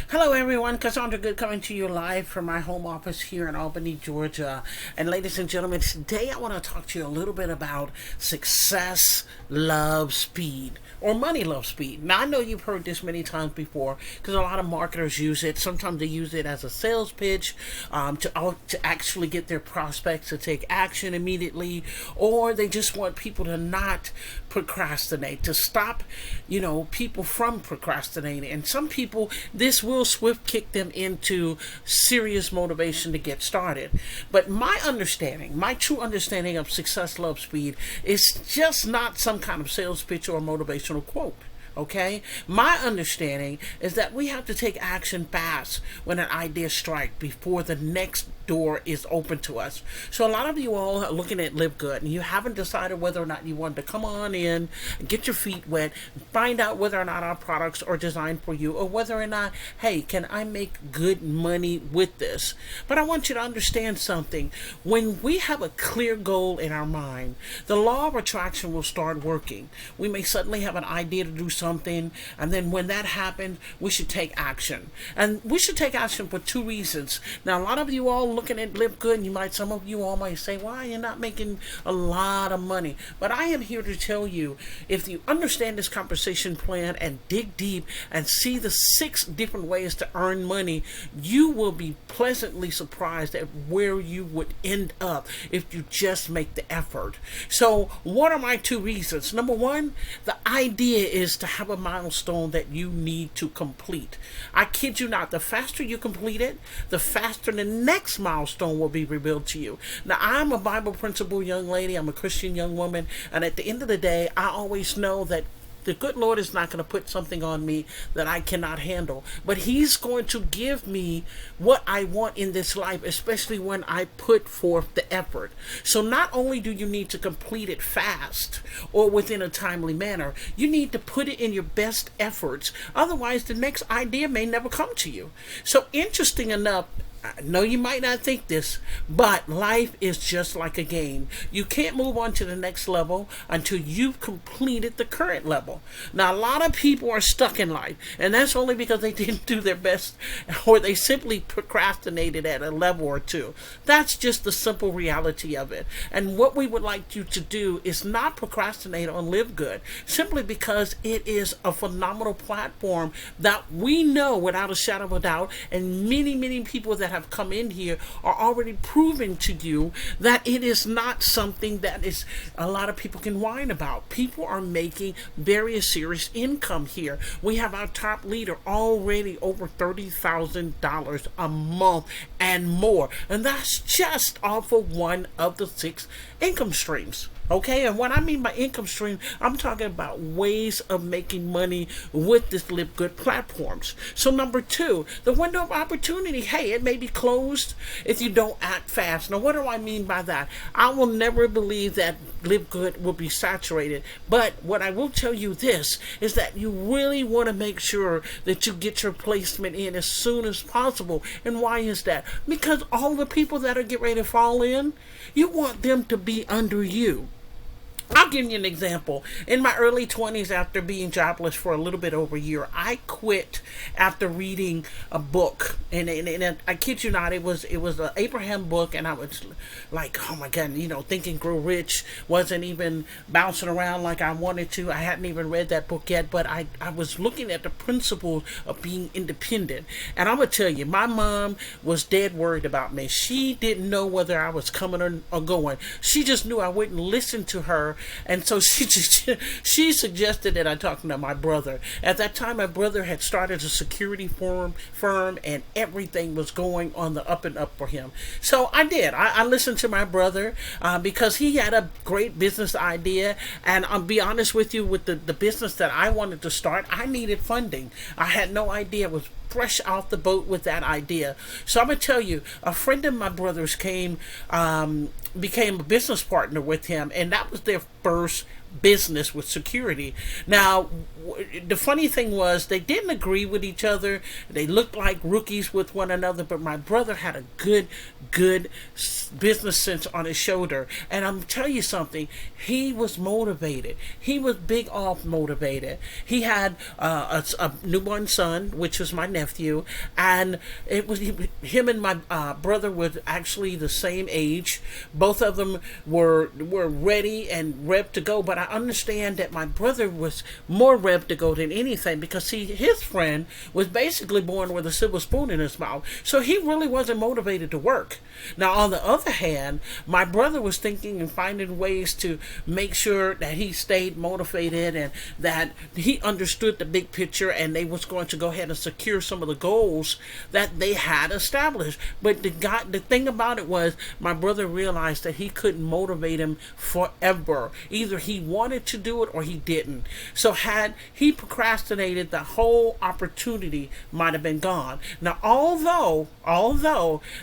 Hello everyone, Cassandra Good coming to you live from my home office here in Albany, Georgia. And ladies and gentlemen, today I want to talk to you a little bit about success, love, speed, or money, love, speed. Now I know you've heard this many times before because a lot of marketers use it. Sometimes they use it as a sales pitch to actually get their prospects to take action immediately, or they just want people to not procrastinate, to stop, people from procrastinating. And some people, this will swift kick them into serious motivation to get started. But my understanding, my true understanding of success, love, speed is just not some kind of sales pitch or motivational quote. Okay? My understanding is that we have to take action fast when an idea strikes before the next door is open to us. So a lot of you all are looking at Livegood and you haven't decided whether or not you want to come on in, get your feet wet, find out whether or not our products are designed for you, or whether or not, hey, can I make good money with this? But I want you to understand something. When we have a clear goal in our mind, the law of attraction will start working. We may suddenly have an idea to do something, and then when that happens, we should take action. And we should take action for two reasons. Now, a lot of you all looking at Livegood, and some of you all might say, why you're not making a lot of money? But I am here to tell you, if you understand this compensation plan and dig deep and see the 6 different ways to earn money, you will be pleasantly surprised at where you would end up if you just make the effort. So what are my 2 reasons? Number 1, the idea is to have a milestone that you need to complete. I kid you not, the faster you complete it, the faster the next milestone will be revealed to you. Now, I'm a Bible principle young lady. I'm a Christian young woman. And at the end of the day, I always know that the good Lord is not going to put something on me that I cannot handle. But He's going to give me what I want in this life, especially when I put forth the effort. So not only do you need to complete it fast or within a timely manner, you need to put it in your best efforts. Otherwise, the next idea may never come to you. So interesting enough, I know you might not think this, but life is just like a game. You can't move on to the next level until you've completed the current level. Now, a lot of people are stuck in life, and that's only because they didn't do their best, or they simply procrastinated at a level or two. That's just the simple reality of it. And what we would like you to do is not procrastinate on Livegood, simply because it is a phenomenal platform that we know without a shadow of a doubt, and many people that have come in here are already proving to you that it is not something that is a lot of people can whine about. People are making very serious income here. We have our top leader already over $30,000 a month and more, and that's just off of one of the 6 income streams. Okay, and what I mean by income stream, I'm talking about ways of making money with this Livegood platforms. So number 2, the window of opportunity. Hey, it may be closed if you don't act fast. Now, what do I mean by that? I will never believe that Livegood will be saturated. But what I will tell you this is that you really want to make sure that you get your placement in as soon as possible. And why is that? Because all the people that are getting ready to fall in, you want them to be under you. I'll give you an example. In my early 20s, after being jobless for a little bit over a year, I quit after reading a book. And I kid you not, it was an Abraham book, and I was like, oh my God, Think and Grow Rich wasn't even bouncing around like I wanted to. I hadn't even read that book yet, but I was looking at the principles of being independent. And I'm going to tell you, my mom was dead worried about me. She didn't know whether I was coming or going. She just knew I wouldn't listen to her. And so she suggested that I talk to my brother. At that time, my brother had started a security firm, and everything was going on the up and up for him. So I did. I listened to my brother because he had a great business idea. And I'll be honest with you, with the business that I wanted to start, I needed funding. I had no idea. It was fresh off the boat with that idea. So I'm going to tell you, a friend of my brother's became a business partner with him, and that was their first business with security. Now, the funny thing was they didn't agree with each other. They looked like rookies with one another, but my brother had a good business sense on his shoulder. And I'm telling you something, he was motivated. He was big off motivated. He had a newborn son, which was my nephew, and it was him and my brother were actually the same age. Both of them were ready and ready to go, but I understand that my brother was more ready to go than anything, because see, his friend was basically born with a silver spoon in his mouth, so he really wasn't motivated to work. Now, on the other hand, my brother was thinking and finding ways to make sure that he stayed motivated and that he understood the big picture, and they was going to go ahead and secure some of the goals that they had established. But the thing about it was, my brother realized that he couldn't motivate him forever. Either he wanted to do it or he didn't. So had he procrastinated, the whole opportunity might have been gone. Now, although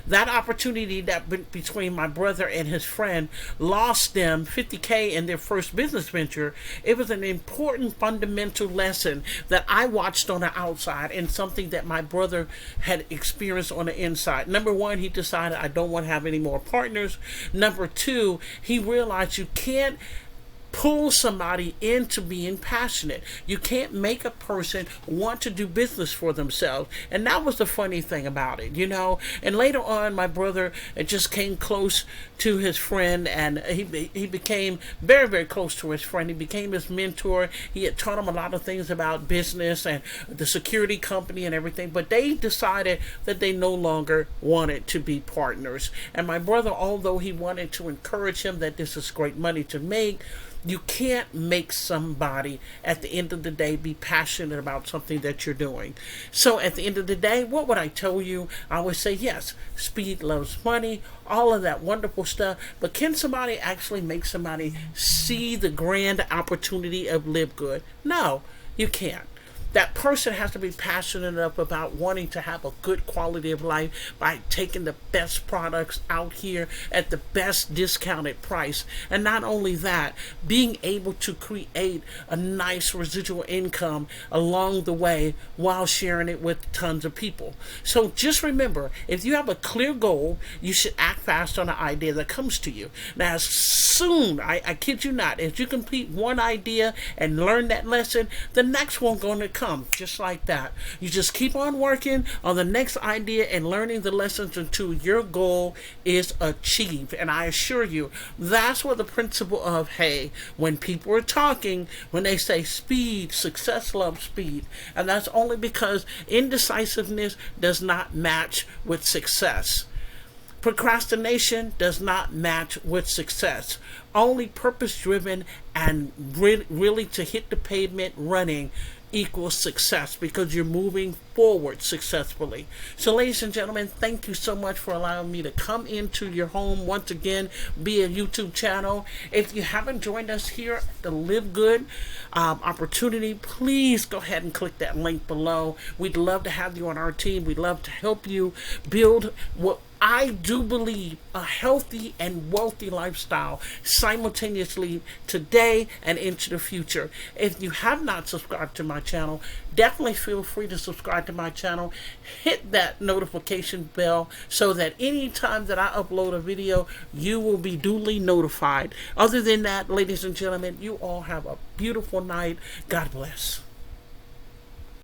that opportunity that between my brother and his friend lost them $50K in their first business venture, it was an important fundamental lesson that I watched on the outside and something that my brother had experienced on the inside. Number one, he decided, I don't want to have any more partners. Number two, he realized you can't pull somebody into being passionate. You can't make a person want to do business for themselves. And that was the funny thing about it, you know. And later on, my brother just came close to his friend, and he became very, very close to his friend. He became his mentor. He had taught him a lot of things about business and the security company and everything, but they decided that they no longer wanted to be partners. And my brother, although he wanted to encourage him that this is great money to make, you can't make somebody at the end of the day be passionate about something that you're doing. So at the end of the day, what would I tell you? I would say, yes, speed loves money, all of that wonderful stuff. But can somebody actually make somebody see the grand opportunity of Livegood? No, you can't. That person has to be passionate enough about wanting to have a good quality of life by taking the best products out here at the best discounted price. And not only that, being able to create a nice residual income along the way while sharing it with tons of people. So just remember, if you have a clear goal, you should act fast on an idea that comes to you. Now, as soon, I kid you not, if you complete one idea and learn that lesson, the next one's going to come just like that. You just keep on working on the next idea and learning the lessons until your goal is achieved. And I assure you, that's what the principle of, hey, when people are talking, when they say speed, success loves speed. And that's only because indecisiveness does not match with success. Procrastination does not match with success. Only purpose-driven and really to hit the pavement running equals success, because you're moving forward successfully. So ladies and gentlemen, thank you so much for allowing me to come into your home once again via YouTube channel. If you haven't joined us here at the Livegood opportunity, please go ahead and click that link below. We'd love to have you on our team. We'd love to help you build what I do believe a healthy and wealthy lifestyle simultaneously today and into the future. If you have not subscribed to my channel, definitely feel free to subscribe to my channel. Hit that notification bell so that anytime that I upload a video, you will be duly notified. Other than that, ladies and gentlemen, you all have a beautiful night. God bless.